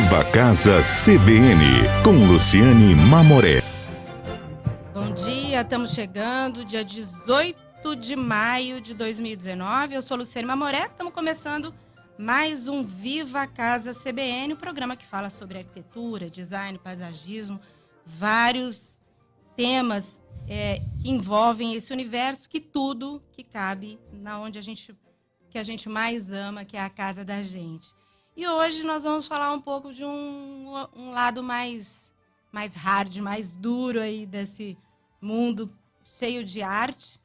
Viva a Casa CBN, com Luciane Mamoré. Bom dia, estamos chegando, dia 18 de maio de 2019. Eu sou Luciane Mamoré, estamos começando mais um Viva a Casa CBN, um programa que fala sobre arquitetura, design, paisagismo, vários temas que envolvem esse universo, que tudo que cabe na onde que a gente mais ama, que é a casa da gente. E hoje nós vamos falar um pouco de um lado mais hard, mais duro aí desse mundo cheio de arte,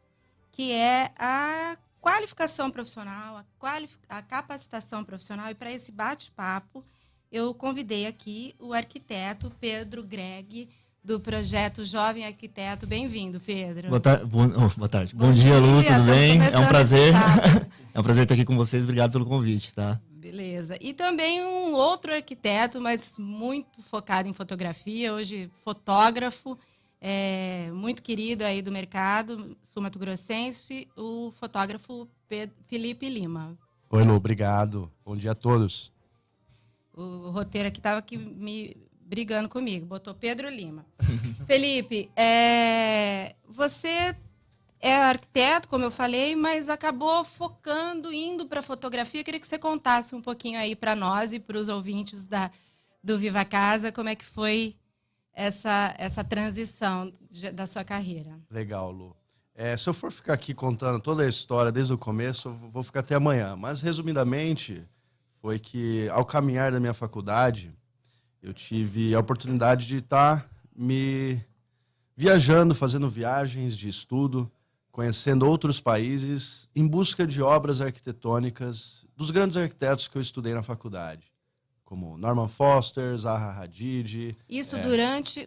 que é a qualificação profissional, a capacitação profissional. E para esse bate-papo, eu convidei aqui o arquiteto Pedro Greg, do projeto Jovem Arquiteto. Bem-vindo, Pedro. Boa tarde. Bom dia, Lu, tudo bem? É um prazer. É um prazer estar aqui com vocês. Obrigado pelo convite, tá? Beleza. E também um outro arquiteto, mas muito focado em fotografia, hoje fotógrafo, muito querido aí do mercado, sul-mato-grossense, o fotógrafo Felipe Lima. Oi, Lu, obrigado. Bom dia a todos. O roteiro aqui estava brigando comigo, botou Pedro Lima. Felipe, você é arquiteto, como eu falei, mas acabou indo para a fotografia. Eu queria que você contasse um pouquinho aí para nós e para os ouvintes do Viva Casa, como é que foi essa transição da sua carreira. Legal, Lu. Se eu for ficar aqui contando toda a história desde o começo, eu vou ficar até amanhã. Mas, resumidamente, foi que, ao caminhar da minha faculdade, eu tive a oportunidade de estar me viajando, fazendo viagens de estudo, conhecendo outros países, em busca de obras arquitetônicas dos grandes arquitetos que eu estudei na faculdade, como Norman Foster, Zaha Hadid. Isso durante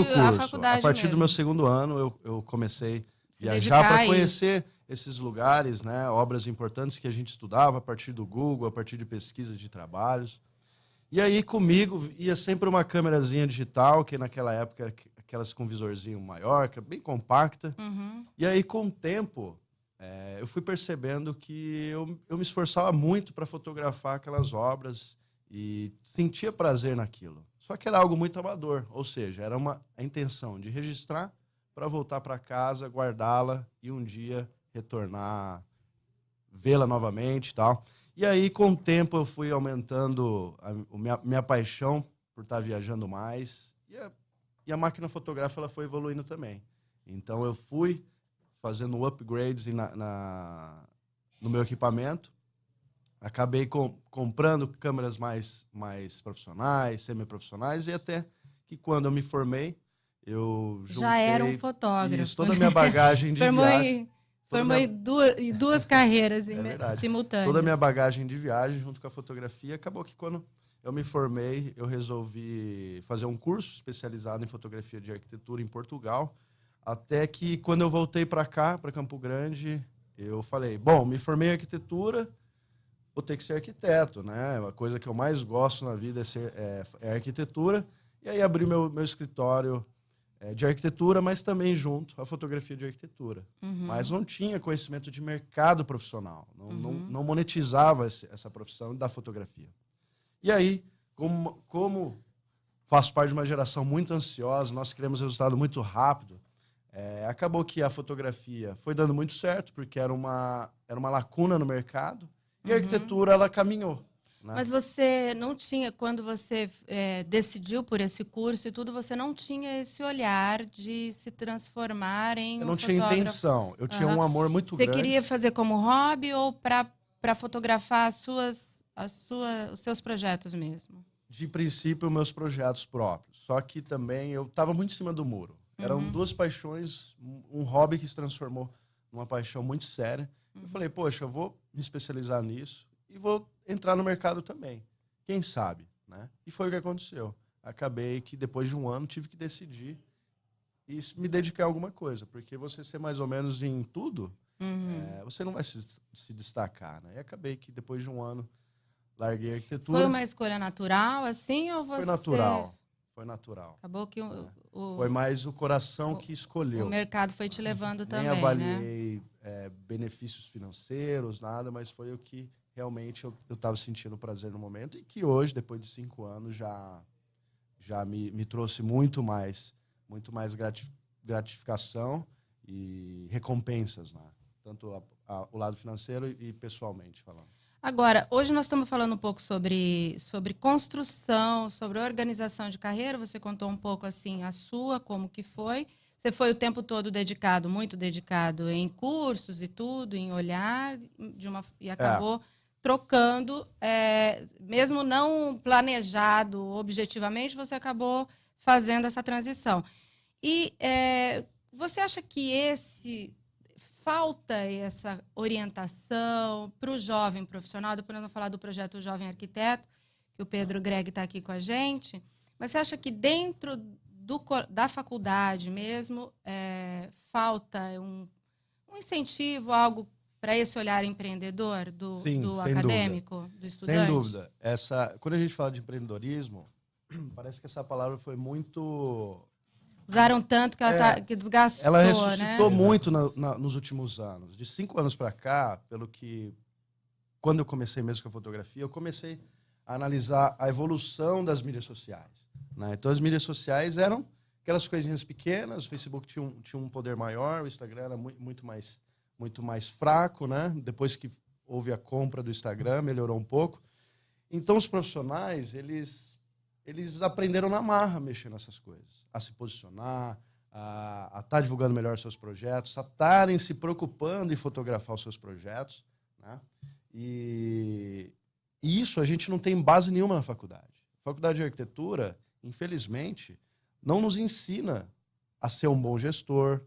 o curso, a faculdade. A partir mesmo. do meu segundo ano, eu comecei a viajar para conhecer esses lugares, né, obras importantes que a gente estudava a partir do Google, a partir de pesquisa de trabalhos. E aí comigo ia sempre uma câmerazinha digital, que naquela época era aquelas com visorzinho maior, que é bem compacta. Uhum. E aí, com o tempo, eu fui percebendo que eu me esforçava muito para fotografar aquelas obras e sentia prazer naquilo. Só que era algo muito amador, ou seja, era a intenção de registrar para voltar para casa, guardá-la e um dia retornar, vê-la novamente e tal. E aí, com o tempo, eu fui aumentando a minha paixão por estar viajando mais. E a máquina fotográfica ela foi evoluindo também. Então, eu fui fazendo upgrades no meu equipamento. Acabei comprando câmeras mais profissionais, semi-profissionais. E até que, quando eu me formei, eu juntei... Já era um fotógrafo. Isso, toda a minha bagagem de viagem... Formou em duas carreiras simultâneas. Toda a minha bagagem de viagem junto com a fotografia. Acabou que quando eu me formei, eu resolvi fazer um curso especializado em fotografia de arquitetura em Portugal. Até que quando eu voltei para cá, para Campo Grande, eu falei, bom, me formei em arquitetura, vou ter que ser arquiteto, né? A coisa que eu mais gosto na vida é arquitetura. E aí abri meu escritório de arquitetura, mas também junto à fotografia de arquitetura. Uhum. Mas não tinha conhecimento de mercado profissional, não monetizava essa profissão da fotografia. E aí, como faço parte de uma geração muito ansiosa, nós queremos resultado muito rápido, acabou que a fotografia foi dando muito certo, porque era uma lacuna no mercado, e a arquitetura ela caminhou. Né? Mas você não tinha, quando você decidiu por esse curso e tudo, você não tinha esse olhar de se transformar em Eu não fotógrafo. tinha intenção, eu tinha um amor muito grande. Você queria fazer como hobby ou para fotografar os seus projetos mesmo? De princípio, meus projetos próprios. Só que também eu estava muito em cima do muro. Eram duas paixões, um hobby que se transformou numa paixão muito séria. Eu falei, poxa, eu vou me especializar nisso e vou entrar no mercado também. Quem sabe, né? E foi o que aconteceu. Acabei que depois de um ano tive que decidir e me dedicar a alguma coisa, porque você ser mais ou menos em tudo, você não vai se destacar, né? E acabei que depois de um ano larguei a arquitetura. Foi uma escolha natural, assim, ou você... Foi natural. Acabou que foi mais o coração que escolheu. O mercado foi te levando também, nem avaliei benefícios financeiros, nada, mas foi o que realmente eu estava sentindo prazer no momento e que hoje, depois de 5 anos, já me trouxe muito mais gratificação e recompensas, né? Tanto o lado financeiro e pessoalmente falando. Agora, hoje nós estamos falando um pouco sobre construção, sobre organização de carreira. Você contou um pouco assim a sua, como que foi. Você foi o tempo todo dedicado, muito dedicado em cursos e tudo, em olhar, e acabou trocando, mesmo não planejado objetivamente, você acabou fazendo essa transição. E você acha que falta essa orientação para o jovem profissional? Depois nós vamos falar do projeto Jovem Arquiteto, que o Pedro Greg está aqui com a gente. Mas você acha que dentro da faculdade mesmo falta um incentivo, algo para esse olhar empreendedor do acadêmico, do estudante? Sem dúvida. Quando a gente fala de empreendedorismo, parece que essa palavra foi muito... Usaram tanto que que desgastou, ela ressuscitou, né? muito nos últimos anos. De 5 anos para cá, quando eu comecei mesmo com a fotografia, eu comecei a analisar a evolução das mídias sociais, né? Então, as mídias sociais eram aquelas coisinhas pequenas, o Facebook tinha um poder maior, o Instagram era muito mais fraco, né? Depois que houve a compra do Instagram, melhorou um pouco. Então, os profissionais, eles aprenderam na marra a mexer nessas coisas, a se posicionar, a estar divulgando melhor seus projetos, a estarem se preocupando em fotografar os seus projetos, né? E isso a gente não tem base nenhuma na faculdade. A faculdade de arquitetura, infelizmente, não nos ensina a ser um bom gestor,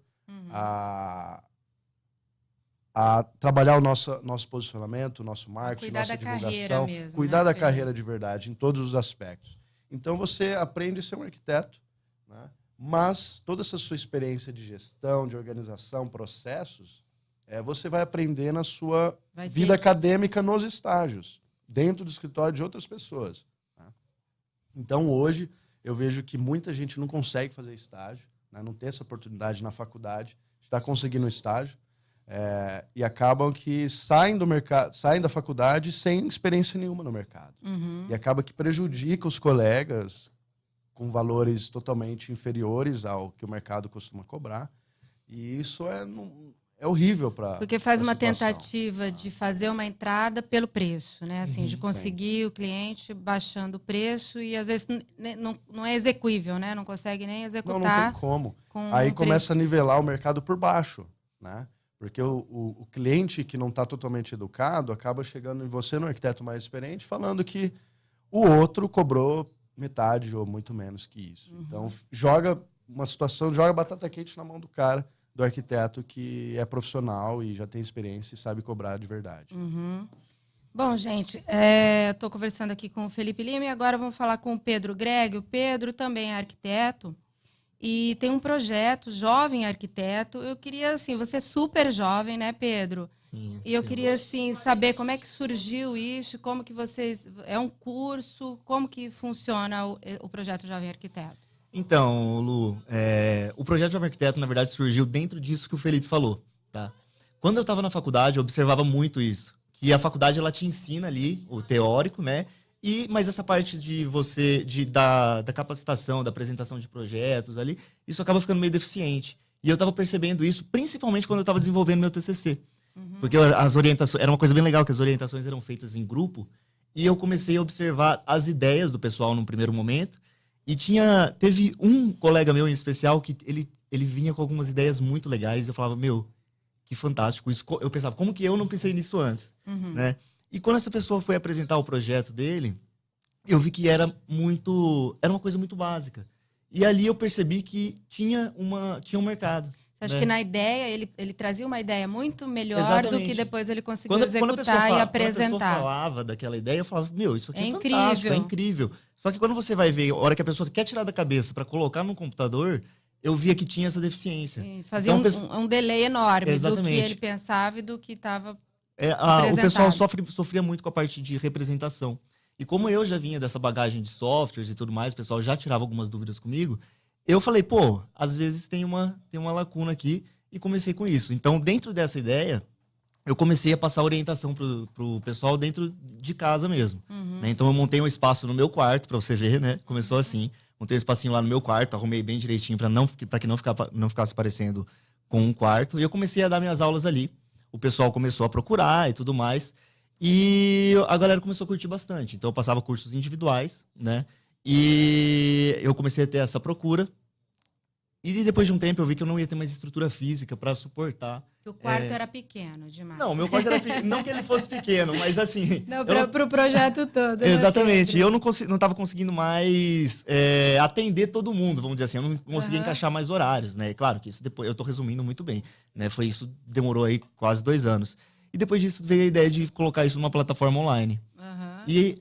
a trabalhar o nosso posicionamento, o nosso marketing, nossa divulgação, cuidar da carreira de verdade, em todos os aspectos. Então, você aprende a ser um arquiteto, né? Mas toda essa sua experiência de gestão, de organização, processos, você vai aprender na sua vida acadêmica nos estágios, dentro do escritório de outras pessoas, né? Então, hoje, eu vejo que muita gente não consegue fazer estágio, né? Não tem essa oportunidade na faculdade, está conseguindo um estágio, e acabam que saem da faculdade sem experiência nenhuma no mercado. Uhum. E acaba que prejudica os colegas com valores totalmente inferiores ao que o mercado costuma cobrar. E isso é horrível para... Porque faz uma tentativa de fazer uma entrada pelo preço, né? Assim, de conseguir o cliente baixando o preço e, às vezes, não é execuível, né? Não consegue nem executar. Não tem como. Aí começa a nivelar o mercado por baixo, né? Porque o cliente que não está totalmente educado acaba chegando em você, no arquiteto mais experiente, falando que o outro cobrou metade ou muito menos que isso. Uhum. Então, joga batata quente na mão do cara, do arquiteto que é profissional e já tem experiência e sabe cobrar de verdade. Uhum. Bom, gente, estou conversando aqui com o Felipe Lima e agora vamos falar com o Pedro Greg. O Pedro também é arquiteto e tem um projeto, Jovem Arquiteto. Eu queria, assim, você é super jovem, né, Pedro? Sim. E eu queria, assim, saber como é que surgiu isso, como que vocês... É um curso, como que funciona o projeto Jovem Arquiteto? Então, Lu, o projeto Jovem Arquiteto, na verdade, surgiu dentro disso que o Felipe falou, tá? Quando eu estava na faculdade, eu observava muito isso, que a faculdade, ela te ensina ali o teórico, né? Mas essa parte da capacitação, da apresentação de projetos ali, isso acaba ficando meio deficiente. E eu estava percebendo isso, principalmente quando eu estava desenvolvendo meu TCC. Uhum. Porque as orientações... Era uma coisa bem legal, que as orientações eram feitas em grupo, e eu comecei a observar as ideias do pessoal num primeiro momento, e teve um colega meu em especial que ele vinha com algumas ideias muito legais, e eu falava, meu, que fantástico isso. Eu pensava, como que eu não pensei nisso antes? Uhum. Né? E quando essa pessoa foi apresentar o projeto dele, eu vi que era uma coisa muito básica. E ali eu percebi que tinha um mercado. Você acha que na ideia, ele trazia uma ideia muito melhor do que depois ele conseguiu executar e apresentar. Quando a pessoa falava daquela ideia, eu falava, meu, isso aqui é fantástico, é incrível. Só que quando você vai ver, a hora que a pessoa quer tirar da cabeça para colocar no computador, eu via que tinha essa deficiência. Fazia então, um delay enorme do que ele pensava e do que estava o pessoal sofria muito com a parte de representação. E como eu já vinha dessa bagagem de softwares e tudo mais, o pessoal já tirava algumas dúvidas comigo, eu falei, pô, às vezes tem uma lacuna aqui, e comecei com isso. Então, dentro dessa ideia, eu comecei a passar orientação pro pessoal dentro de casa mesmo. Né? Então eu montei um espaço no meu quarto, para você ver, né? Começou assim. Montei um espacinho lá no meu quarto, arrumei bem direitinho para que não ficasse parecendo com um quarto. E eu comecei a dar minhas aulas ali. O pessoal começou a procurar e tudo mais. E a galera começou a curtir bastante. Então eu passava cursos individuais, né? E eu comecei a ter essa procura. E depois de um tempo eu vi que eu não ia ter mais estrutura física para suportar. O quarto era pequeno demais. Não, meu quarto era pequeno. Não que ele fosse pequeno, mas assim. Não, para o projeto todo. Exatamente. E eu não estava conseguindo mais atender todo mundo, vamos dizer assim. Eu não conseguia encaixar mais horários, né? Claro que isso depois eu estou resumindo muito bem, né? Isso demorou aí quase 2 anos. E depois disso veio a ideia de colocar isso numa plataforma online. E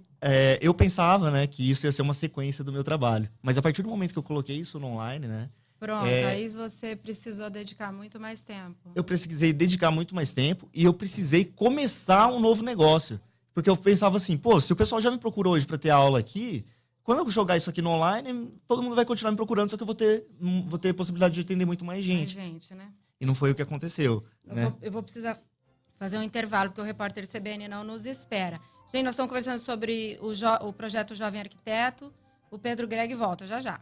eu pensava, né, que isso ia ser uma sequência do meu trabalho. Mas a partir do momento que eu coloquei isso no online, né? Pronto, aí você precisou dedicar muito mais tempo. Eu precisei dedicar muito mais tempo e eu precisei começar um novo negócio. Porque eu pensava assim, pô, se o pessoal já me procurou hoje para ter aula aqui, quando eu jogar isso aqui no online, todo mundo vai continuar me procurando, só que eu vou ter possibilidade de atender muito mais gente. Mais gente, né? E não foi o que aconteceu. Eu vou precisar fazer um intervalo, porque o repórter CBN não nos espera. Gente, nós estamos conversando sobre o projeto Jovem Arquiteto. O Pedro Greg volta já já.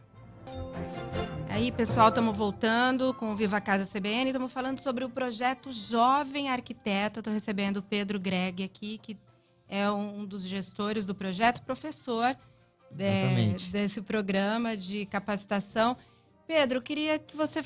Aí, pessoal, estamos voltando com o Viva Casa CBN. Estamos falando sobre o projeto Jovem Arquiteto. Estou recebendo o Pedro Greg aqui, que é um dos gestores do projeto, professor desse programa de capacitação. Pedro, queria que você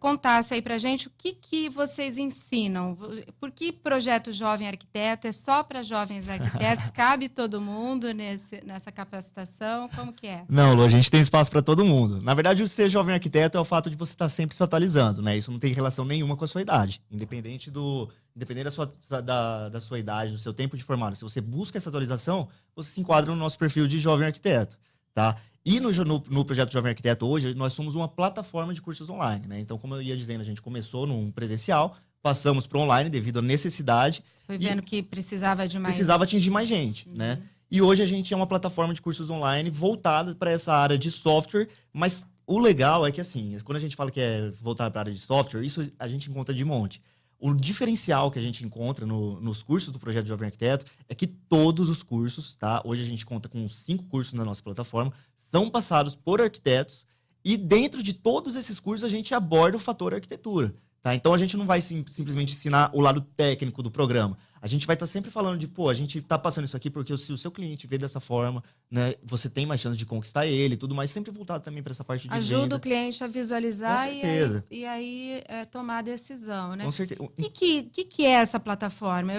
contasse aí pra gente o que vocês ensinam. Por que projeto Jovem Arquiteto? É só para jovens arquitetos? Cabe todo mundo nessa capacitação? Como que é? Não, Lu, a gente tem espaço para todo mundo. Na verdade, o ser jovem arquiteto é o fato de você estar sempre se atualizando, né? Isso não tem relação nenhuma com a sua idade. Independente da sua idade, do seu tempo de formado. Se você busca essa atualização, você se enquadra no nosso perfil de jovem arquiteto, tá? E no projeto Jovem Arquiteto hoje, nós somos uma plataforma de cursos online, né? Então, como eu ia dizendo, a gente começou num presencial, passamos para o online devido à necessidade. Foi vendo que precisava de mais... Precisava atingir mais gente, né? E hoje a gente é uma plataforma de cursos online voltada para essa área de software, mas o legal é que, assim, quando a gente fala que é voltar para a área de software, isso a gente encontra de monte. O diferencial que a gente encontra nos cursos do Projeto Jovem Arquiteto é que todos os cursos, tá? Hoje a gente conta com 5 cursos na nossa plataforma, são passados por arquitetos e dentro de todos esses cursos a gente aborda o fator arquitetura, tá? Então a gente não vai simplesmente ensinar o lado técnico do programa. A gente vai estar sempre falando de, pô, a gente está passando isso aqui porque se o seu cliente vê dessa forma, né, você tem mais chance de conquistar ele e tudo mais, sempre voltado também para essa parte de ajuda venda. O cliente a visualizar. Com certeza. e aí tomar a decisão, né? Com certeza. O que é essa plataforma?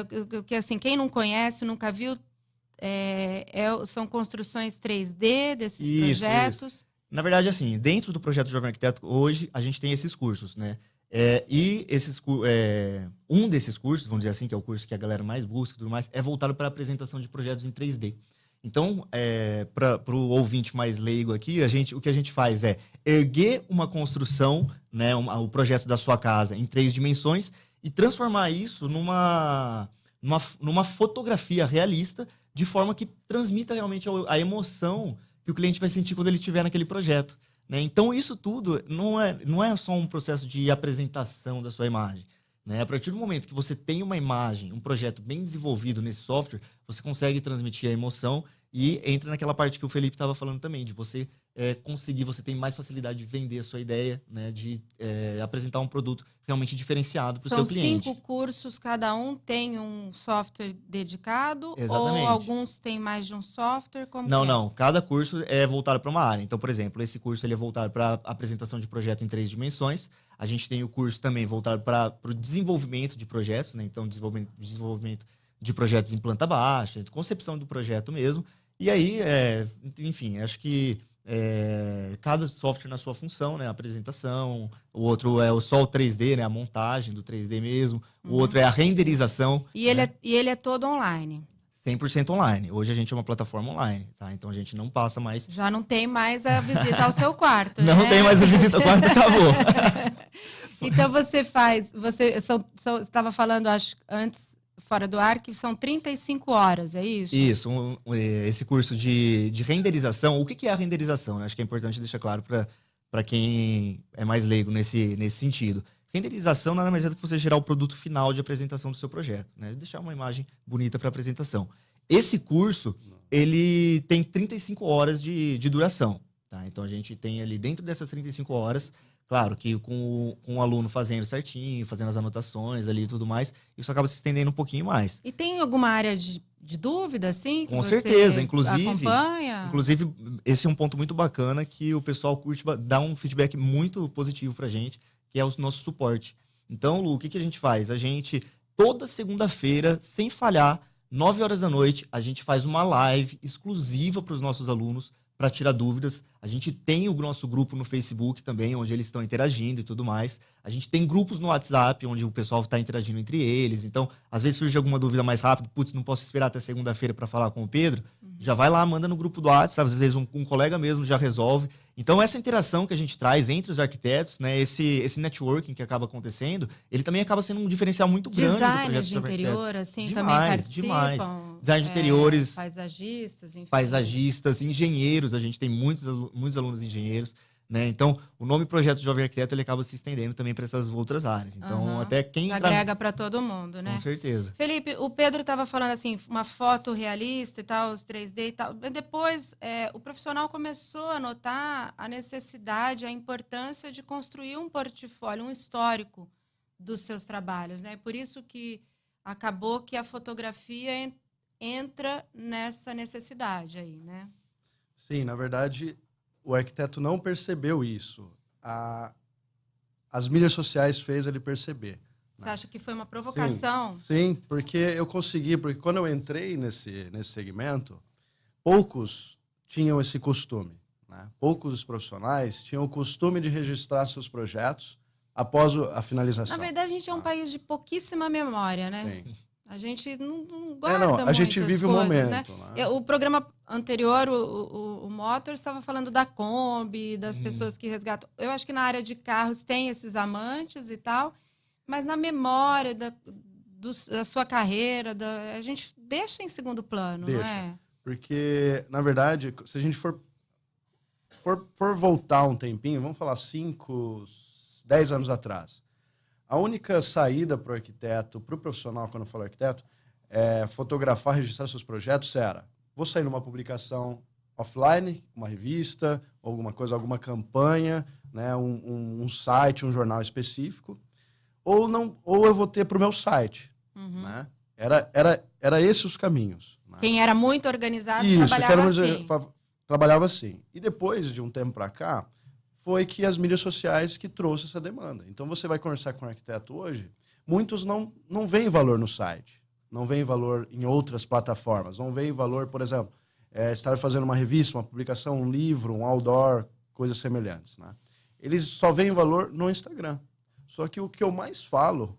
Assim, quem não conhece, nunca viu, são construções 3D desses projetos? Isso. Na verdade, assim, dentro do projeto Jovem Arquiteto, hoje a gente tem esses cursos, né? Um desses cursos, vamos dizer assim, que é o curso que a galera mais busca e tudo mais, é voltado para a apresentação de projetos em 3D. Então, para o ouvinte mais leigo aqui, o que a gente faz é erguer uma construção, né, o projeto da sua casa em 3 dimensões e transformar isso numa fotografia realista, de forma que transmita realmente a emoção que o cliente vai sentir quando ele estiver naquele projeto, né? Então, isso tudo não é só um processo de apresentação da sua imagem, né? A partir do momento que você tem uma imagem, um projeto bem desenvolvido nesse software, você consegue transmitir a emoção e entra naquela parte que o Felipe estava falando também, de você você tem mais facilidade de vender a sua ideia, né? De apresentar um produto realmente diferenciado para o seu cliente. São 5 cursos, cada um tem um software dedicado? Exatamente. Ou alguns têm mais de um software? Não. Cada curso é voltado para uma área. Então, por exemplo, esse curso ele é voltado para apresentação de projeto em 3 dimensões. A gente tem o curso também voltado para o desenvolvimento de projetos, né? Então, desenvolvimento de projetos em planta baixa, concepção do projeto mesmo. E aí, enfim, acho que cada software na sua função, né? A apresentação, o outro é só o 3D, né? A montagem do 3D mesmo, o outro é a renderização. E ele é todo online? 100% online. Hoje a gente é uma plataforma online, tá? Então a gente não passa mais... Já não tem mais a visita ao seu quarto, Não tem mais a visita ao quarto, acabou. Então você estava falando, acho, antes, fora do ar, que são 35 horas, é isso? Isso, esse curso de renderização. O que é a renderização? Acho que é importante deixar claro para quem é mais leigo nesse sentido. Renderização nada mais é do que você gerar o produto final de apresentação do seu projeto, né? Deixar uma imagem bonita para apresentação. Esse curso, ele tem 35 horas de duração, tá? Então, a gente tem ali dentro dessas 35 horas, claro que com o aluno fazendo certinho, fazendo as anotações ali e tudo mais, isso acaba se estendendo um pouquinho mais. E tem alguma área de dúvida, assim, que Com você certeza, acompanha? Inclusive, esse é um ponto muito bacana que o pessoal curte, dá um feedback muito positivo pra gente, que é o nosso suporte. Então, Lu, o que a gente faz? A gente, toda segunda-feira, sem falhar, 9 horas da noite, a gente faz uma live exclusiva para os nossos alunos para tirar dúvidas. A gente tem o nosso grupo no Facebook também, onde eles estão interagindo e tudo mais. A gente tem grupos no WhatsApp, onde o pessoal está interagindo entre eles. Então, às vezes surge alguma dúvida mais rápido. Putz, não posso esperar até segunda-feira para falar com o Pedro. Já vai lá, manda no grupo do WhatsApp. Às vezes um colega mesmo já resolve. Então, essa interação que a gente traz entre os arquitetos, né, esse networking que acaba acontecendo, ele também acaba sendo um diferencial muito grande do projeto Designers de Jovem Arquiteto. interior, assim, também Demais, participam. demais. Design de interiores, Paisagistas, enfim. paisagistas, engenheiros, a gente tem muitos alunos engenheiros, né? Então, o nome Projeto Jovem Arquiteto, ele acaba se estendendo também para essas outras áreas. Então, até quem agrega para todo mundo, né? Com certeza. Felipe, o Pedro estava falando assim, uma foto realista e tal, os 3D e tal. Depois, o profissional começou a notar a necessidade, a importância de construir um portfólio, um histórico dos seus trabalhos, né? Por isso que acabou que a fotografia entra nessa necessidade aí, né? Sim, na verdade, o arquiteto não percebeu isso. As mídias sociais fez ele perceber. Você acha que foi uma provocação? Sim, porque porque quando eu entrei nesse segmento, poucos tinham esse costume, né? Poucos profissionais tinham o costume de registrar seus projetos após a finalização. Na verdade, a gente é um país de pouquíssima memória, né? Sim. A gente não guarda muito a gente vive o momento. Né? O programa anterior, o Motors, estava falando da Kombi, das pessoas que resgatam. Eu acho que na área de carros tem esses amantes e tal, mas na memória da sua carreira, a gente deixa em segundo plano, não é? Porque, na verdade, se a gente for voltar um tempinho, vamos falar 5, 10 anos atrás, a única saída para o arquiteto, para o profissional, quando eu falo arquiteto, é fotografar, registrar seus projetos, vou sair numa publicação offline, uma revista, alguma coisa, alguma campanha, né, um site, um jornal específico, ou eu vou ter para o meu site. Né? Era esses os caminhos. Né? Quem era muito organizado trabalhava assim. E depois de um tempo para cá, foi que as mídias sociais que trouxe essa demanda. Então, você vai conversar com um arquiteto hoje, muitos não veem valor no site, não veem valor em outras plataformas, não veem valor, por exemplo, estar fazendo uma revista, uma publicação, um livro, um outdoor, coisas semelhantes. Né? Eles só veem valor no Instagram. Só que o que eu mais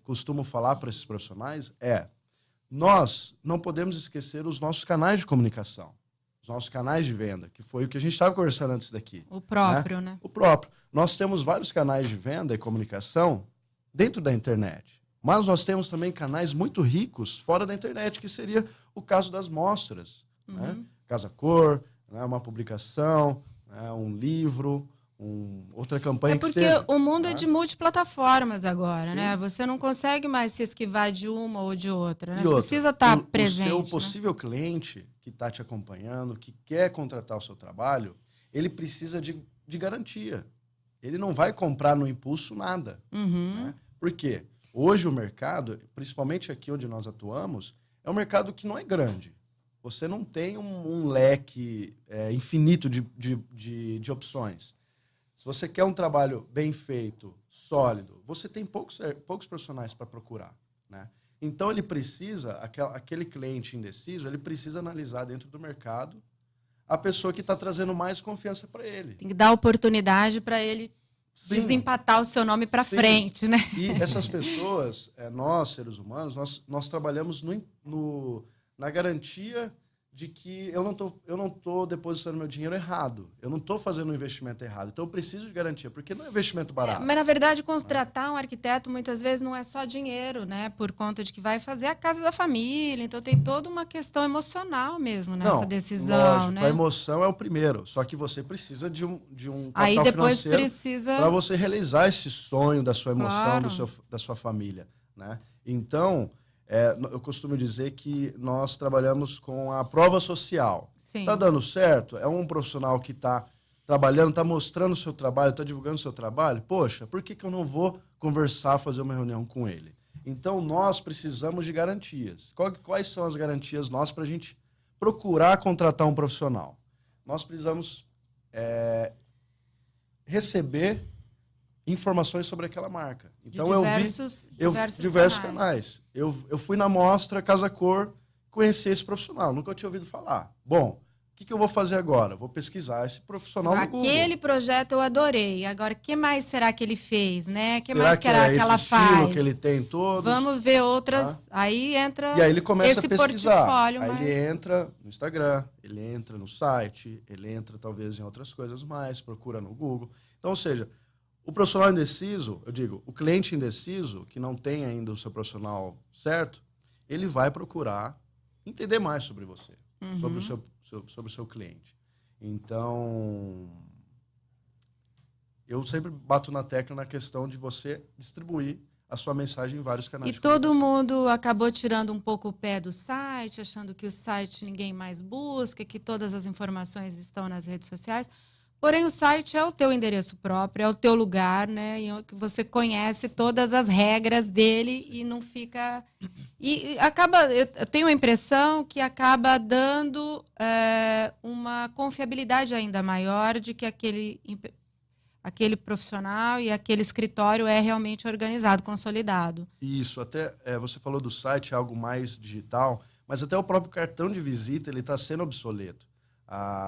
costumo falar para esses profissionais nós não podemos esquecer os nossos canais de comunicação. Os nossos canais de venda, que foi o que a gente estava conversando antes daqui. O próprio, né? O próprio. Nós temos vários canais de venda e comunicação dentro da internet, mas nós temos também canais muito ricos fora da internet, que seria o caso das mostras. Né? Casa Cor, né? Uma publicação, né? Um livro, outra campanha que seja. Porque o mundo é de multiplataformas agora, né? Você não consegue mais se esquivar de uma ou de outra, né? Você precisa estar presente. O seu possível cliente que está te acompanhando, que quer contratar o seu trabalho, ele precisa de garantia. Ele não vai comprar no impulso nada. Né? Por quê? Hoje o mercado, principalmente aqui onde nós atuamos, é um mercado que não é grande. Você não tem um leque infinito de opções. Se você quer um trabalho bem feito, sólido, você tem poucos profissionais para procurar. Né? Então, ele precisa, aquele cliente indeciso, ele precisa analisar dentro do mercado a pessoa que está trazendo mais confiança para ele. Tem que dar oportunidade para ele desempatar o seu nome para frente, né? E essas pessoas, nós, seres humanos, nós trabalhamos na garantia de que eu não tô depositando meu dinheiro errado. Eu não estou fazendo um investimento errado. Então, eu preciso de garantia, porque não é investimento barato. Mas, na verdade, contratar um arquiteto, muitas vezes, não é só dinheiro, né? Por conta de que vai fazer a casa da família. Então, tem toda uma questão emocional mesmo nessa decisão, lógico, né? A emoção é o primeiro. Só que você precisa de um capital Aí depois financeiro precisa... para você realizar esse sonho da sua emoção, Claro. da sua família, né? Então, eu costumo dizer que nós trabalhamos com a prova social. Sim. Está dando certo? É um profissional que está trabalhando, está mostrando o seu trabalho, está divulgando o seu trabalho? Poxa, por que eu não vou conversar, fazer uma reunião com ele? Então, nós precisamos de garantias. Quais são as garantias nossas para a gente procurar contratar um profissional? Nós precisamos receber informações sobre aquela marca. Então, diversos canais. Eu fui na mostra Casa Cor, conheci esse profissional, nunca tinha ouvido falar. Bom, o que eu vou fazer agora? Vou pesquisar esse profissional no Google. Aquele projeto eu adorei. Agora, o que mais será que ele fez, né? O que Será mais que será é que ela esse estilo faz? que ele tem todos? Vamos ver outras. Aí entra E aí ele começa esse a pesquisar. portfólio. Aí mais... ele entra no Instagram, ele entra no site, ele entra talvez em outras coisas mais, procura no Google. Então, ou seja, o profissional indeciso, eu digo, o cliente indeciso, que não tem ainda o seu profissional certo, ele vai procurar entender mais sobre você, sobre o seu cliente. Então, eu sempre bato na tecla na questão de você distribuir a sua mensagem em vários canais. E todo mundo acabou tirando um pouco o pé do site, achando que o site ninguém mais busca, que todas as informações estão nas redes sociais. Porém, o site é o teu endereço próprio, é o teu lugar, né? E que você conhece todas as regras dele e não fica... E acaba... Eu tenho a impressão que acaba dando uma confiabilidade ainda maior de que aquele profissional e aquele escritório é realmente organizado, consolidado. Isso, até você falou do site, é algo mais digital, mas até o próprio cartão de visita ele está sendo obsoleto.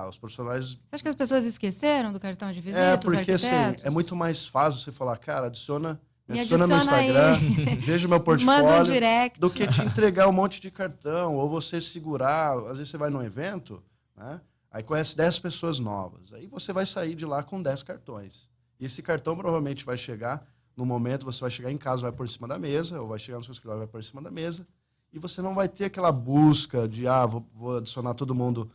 Os profissionais... Você acha que as pessoas esqueceram do cartão de visita, porque os arquitetos? assim, é muito mais fácil você falar, cara, me adiciona no Instagram, veja o meu portfólio, manda um direct. do que te entregar um monte de cartão, ou você segurar, às vezes você vai num evento, né? Aí conhece 10 pessoas novas, aí você vai sair de lá com 10 cartões. E esse cartão provavelmente vai chegar, no momento você vai chegar em casa, vai por cima da mesa, ou vai chegar no seu escritório, vai por cima da mesa, e você não vai ter aquela busca de, vou adicionar todo mundo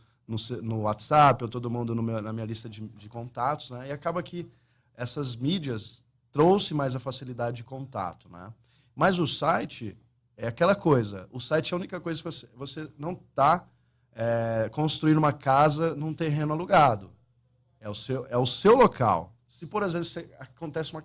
no WhatsApp, ou todo mundo na minha lista de contatos, né? E acaba que essas mídias trouxe mais a facilidade de contato, né? Mas o site é aquela coisa. O site é a única coisa que você não está construindo uma casa num terreno alugado. É o seu local. Se, por exemplo, acontece uma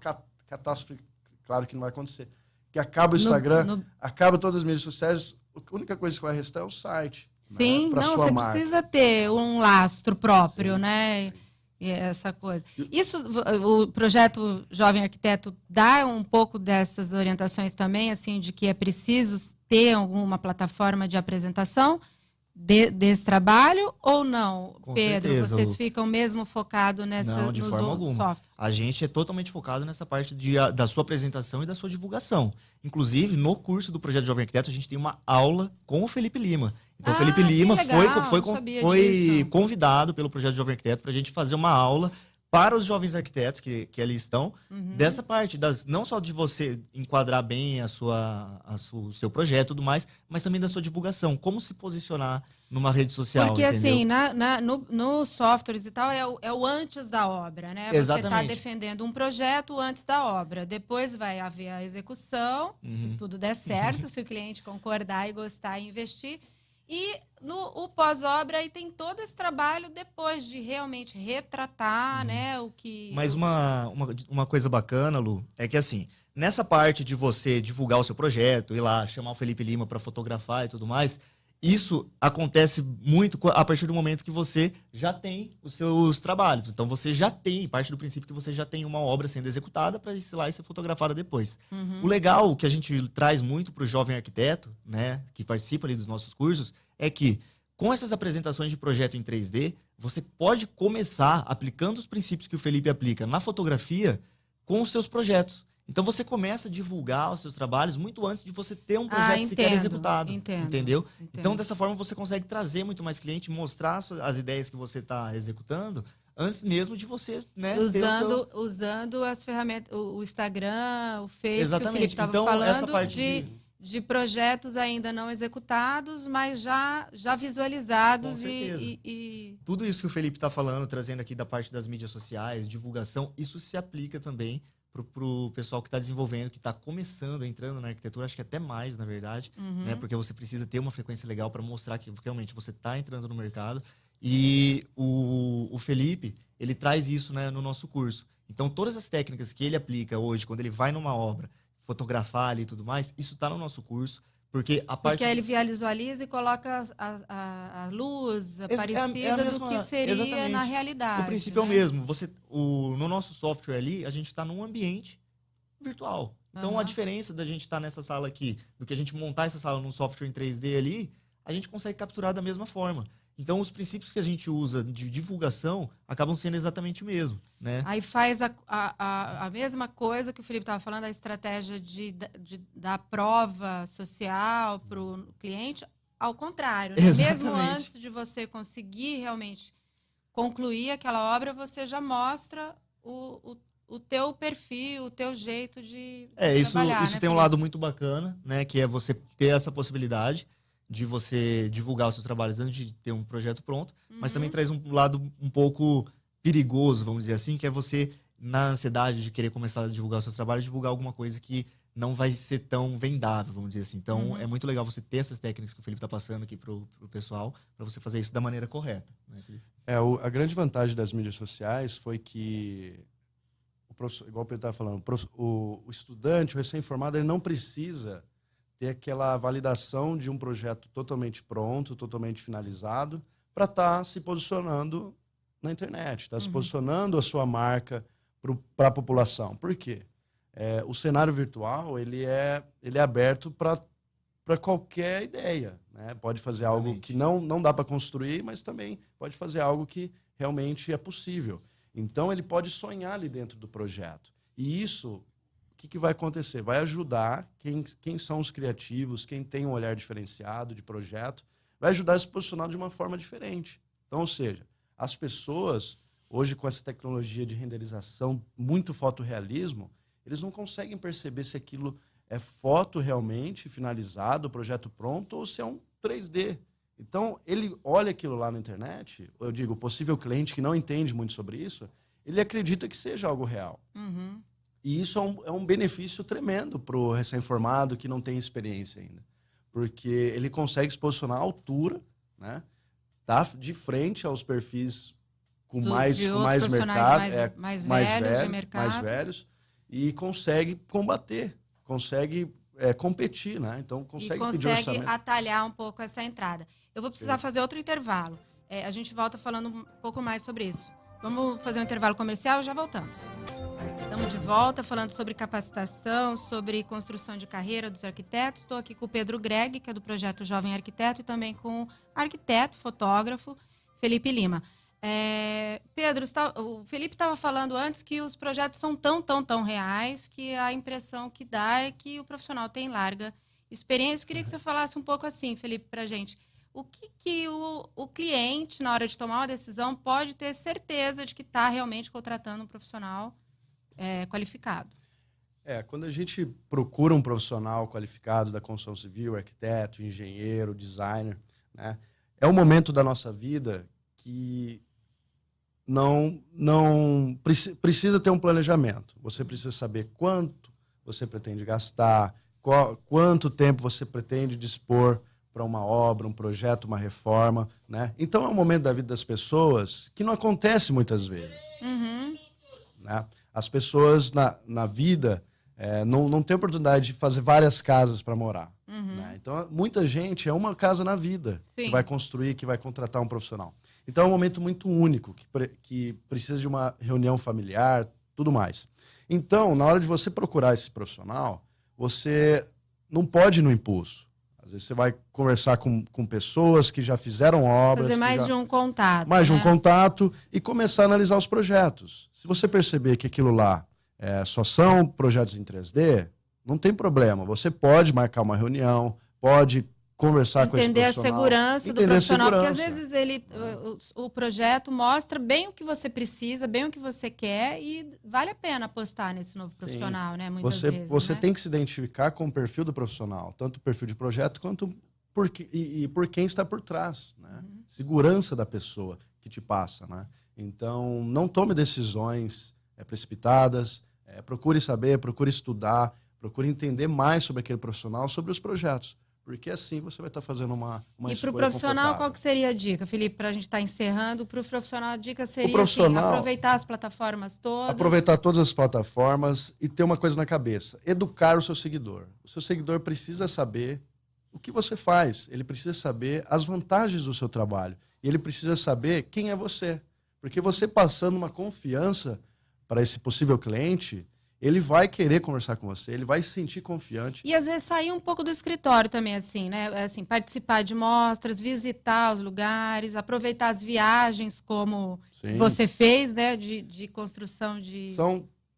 catástrofe, claro que não vai acontecer, que acaba o Instagram, acaba todas as mídias sociais, a única coisa que vai restar é o site. Sim, né, não, você precisa ter um lastro próprio, sim, né? E essa coisa. Isso, o projeto Jovem Arquiteto dá um pouco dessas orientações também, assim, de que é preciso ter alguma plataforma de apresentação desse trabalho ou não? Com Pedro, certeza, vocês ficam mesmo focados Não, de forma alguma. software? A gente é totalmente focado nessa parte da sua apresentação e da sua divulgação. Inclusive, no curso do Projeto Jovem Arquiteto, a gente tem uma aula com o Felipe Lima. Então, o Felipe Lima foi convidado pelo Projeto Jovem Arquiteto para a gente fazer uma aula para os jovens arquitetos que ali estão, dessa parte, não só de você enquadrar bem o seu projeto e tudo mais, mas também da sua divulgação, como se posicionar numa rede social, porque entendeu? assim, no softwares e tal, é o antes da obra, né? Exatamente. Você está defendendo um projeto antes da obra. Depois vai haver a execução, se tudo der certo, se o cliente concordar e gostar e investir. E o pós-obra aí tem todo esse trabalho depois de realmente retratar, né, o que... Mas uma coisa bacana, Lu, é que assim, nessa parte de você divulgar o seu projeto, ir lá, chamar o Felipe Lima para fotografar e tudo mais, isso acontece muito a partir do momento que você já tem os seus trabalhos. Então, você já tem, parte do princípio que você já tem uma obra sendo executada para ir lá e ser fotografada depois. O legal, que a gente traz muito para o jovem arquiteto, né, que participa ali dos nossos cursos, é que com essas apresentações de projeto em 3D, você pode começar aplicando os princípios que o Felipe aplica na fotografia com os seus projetos. Então você começa a divulgar os seus trabalhos muito antes de você ter um projeto sequer executado. Entendeu? Então, dessa forma, você consegue trazer muito mais cliente, mostrar as ideias que você está executando antes mesmo de você, né, usando as ferramentas, o Instagram, o Facebook, exatamente. Que o Felipe estava então, falando, essa parte de projetos ainda não executados, mas já visualizados. Com certeza. Tudo isso que o Felipe está falando, trazendo aqui da parte das mídias sociais, divulgação, isso se aplica também para o pessoal que está desenvolvendo, que está começando, entrando na arquitetura, acho que até mais, na verdade, né? Porque você precisa ter uma frequência legal para mostrar que realmente você está entrando no mercado. E o Felipe, ele traz isso, né, no nosso curso. Então, todas as técnicas que ele aplica hoje, quando ele vai numa obra, fotografar ali e tudo mais, isso está no nosso curso. Porque aí ele visualiza e coloca a luz parecida do que seria exatamente. Na realidade. O princípio é o mesmo. No nosso software ali, a gente está num ambiente virtual. Então, a diferença da gente estar nessa sala aqui, do que a gente montar essa sala num software em 3D ali, a gente consegue capturar da mesma forma. Então, os princípios que a gente usa de divulgação acabam sendo exatamente o mesmo, né? Aí faz a mesma coisa que o Felipe estava falando, a estratégia da prova social para o cliente, ao contrário. Né? Mesmo antes de você conseguir realmente concluir aquela obra, você já mostra o teu perfil, o teu jeito de trabalhar. Isso né, tem um lado muito bacana, né? Que é você ter essa possibilidade de você divulgar os seus trabalhos antes de ter um projeto pronto, mas também traz um lado um pouco perigoso, vamos dizer assim, que é você, na ansiedade de querer começar a divulgar os seus trabalhos, divulgar alguma coisa que não vai ser tão vendável, vamos dizer assim. Então, é muito legal você ter essas técnicas que o Felipe está passando aqui pro pessoal, para você fazer isso da maneira correta. Né, Felipe? A grande vantagem das mídias sociais foi que, igual o Pedro estava falando, o estudante, o recém-formado, ele não precisa ter aquela validação de um projeto totalmente pronto, totalmente finalizado, para estar se posicionando na internet, estar se posicionando a sua marca para a população. Por quê? O cenário virtual ele é aberto para qualquer ideia. Né? Pode fazer algo que não dá para construir, mas também pode fazer algo que realmente é possível. Então, ele pode sonhar ali dentro do projeto. E isso... O que vai acontecer? Vai ajudar quem são os criativos, quem tem um olhar diferenciado de projeto, vai ajudar a se posicionar de uma forma diferente. Então, ou seja, as pessoas, hoje com essa tecnologia de renderização, muito fotorrealismo, eles não conseguem perceber se aquilo é foto realmente finalizado, o projeto pronto, ou se é um 3D. Então, ele olha aquilo lá na internet, eu digo, o possível cliente que não entende muito sobre isso, ele acredita que seja algo real. E isso é um benefício tremendo para o recém-formado que não tem experiência ainda. Porque ele consegue se posicionar à altura, né? Tá de frente aos perfis com mais mercado, mais velhos, e consegue combater, consegue competir, né? Então consegue pedir orçamento. Consegue atalhar um pouco essa entrada. Eu vou precisar fazer outro intervalo. A gente volta falando um pouco mais sobre isso. Vamos fazer um intervalo comercial e já voltamos. Estamos de volta falando sobre capacitação, sobre construção de carreira dos arquitetos. Estou aqui com o Pedro Greg, que é do projeto Jovem Arquiteto, e também com o arquiteto, fotógrafo, Felipe Lima. Pedro, o Felipe estava falando antes que os projetos são tão reais que a impressão que dá é que o profissional tem larga experiência. Eu queria que você falasse um pouco assim, Felipe, para a gente. O que o cliente, na hora de tomar uma decisão, pode ter certeza de que está realmente contratando um profissional qualificado? Quando a gente procura um profissional qualificado da construção civil, arquiteto, engenheiro, designer, né, é um momento da nossa vida que não precisa ter um planejamento. Você precisa saber quanto você pretende gastar, quanto tempo você pretende dispor para uma obra, um projeto, uma reforma, né? Então é um momento da vida das pessoas que não acontece muitas vezes. Né? As pessoas na vida não têm oportunidade de fazer várias casas para morar. Né? Então muita gente é uma casa na vida que vai construir, que vai contratar um profissional. Então é um momento muito único, que precisa de uma reunião familiar, tudo mais. Então, na hora de você procurar esse profissional, você não pode ir no impulso. Às vezes você vai conversar com pessoas que já fizeram obras. Fazer mais de um contato. Mais de um contato e começar a analisar os projetos. Se você perceber que aquilo lá só são projetos em 3D, não tem problema. Você pode marcar uma reunião, pode conversar com esse profissional. Entender a segurança do profissional, porque às vezes o projeto mostra bem o que você precisa, bem o que você quer e vale a pena apostar nesse novo profissional, né? Muitas vezes, você né? tem que se identificar com o perfil do profissional, tanto o perfil de projeto quanto por quem está por trás, né? Segurança da pessoa que te passa, né? Então, não tome decisões precipitadas, procure saber, procure estudar, procure entender mais sobre aquele profissional, sobre os projetos. Porque assim você vai estar fazendo uma escolha. E para o profissional, qual que seria a dica, Felipe? Para a gente estar encerrando, para o profissional a dica seria assim, aproveitar as plataformas todas. Aproveitar todas as plataformas e ter uma coisa na cabeça. Educar o seu seguidor. O seu seguidor precisa saber o que você faz. Ele precisa saber as vantagens do seu trabalho. E ele precisa saber quem é você. Porque você passando uma confiança para esse possível cliente, ele vai querer conversar com você, ele vai se sentir confiante. E às vezes sair um pouco do escritório também, assim, né? Assim, participar de mostras, visitar os lugares, aproveitar as viagens como você fez, né? De construção de...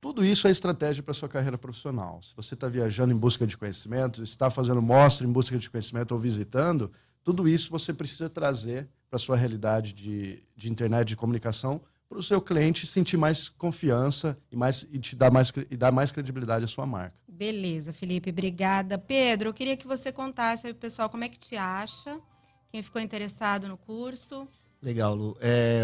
Tudo isso é estratégia para a sua carreira profissional. Se você está viajando em busca de conhecimento, está fazendo mostra em busca de conhecimento ou visitando, tudo isso você precisa trazer para a sua realidade de internet, de comunicação, para o seu cliente sentir mais confiança e dar mais credibilidade à sua marca. Beleza, Felipe, obrigada. Pedro, eu queria que você contasse aí pro pessoal como é que te acha, quem ficou interessado no curso. Legal, Lu.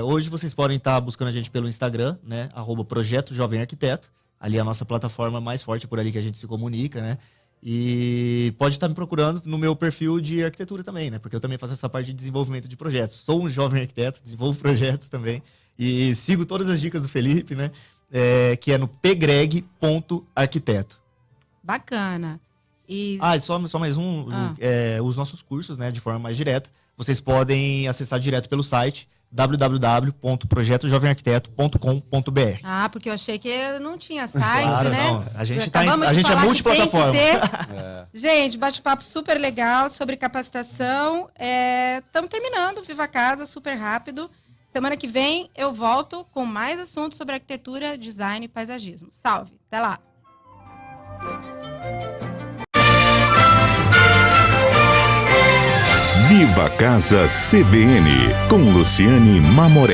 Hoje vocês podem estar buscando a gente pelo Instagram, né? @Projeto Jovem Arquiteto. Ali é a nossa plataforma mais forte, por ali que a gente se comunica, né? E pode estar me procurando no meu perfil de arquitetura também, né? Porque eu também faço essa parte de desenvolvimento de projetos. Sou um jovem arquiteto, desenvolvo projetos também. E sigo todas as dicas do Felipe, né? Que é no pgreg.arquiteto. Bacana. E só mais um. Os nossos cursos, né? De forma mais direta. Vocês podem acessar direto pelo site www.projetojovem-arquiteto.com.br. porque eu achei que não tinha site, claro, né? Não. A gente é multiplataforma. Gente, bate-papo super legal sobre capacitação. Estamos terminando o Viva Casa, super rápido. Semana que vem eu volto com mais assuntos sobre arquitetura, design e paisagismo. Salve, até lá! Viva Casa CBN, com Luciane Mamoré.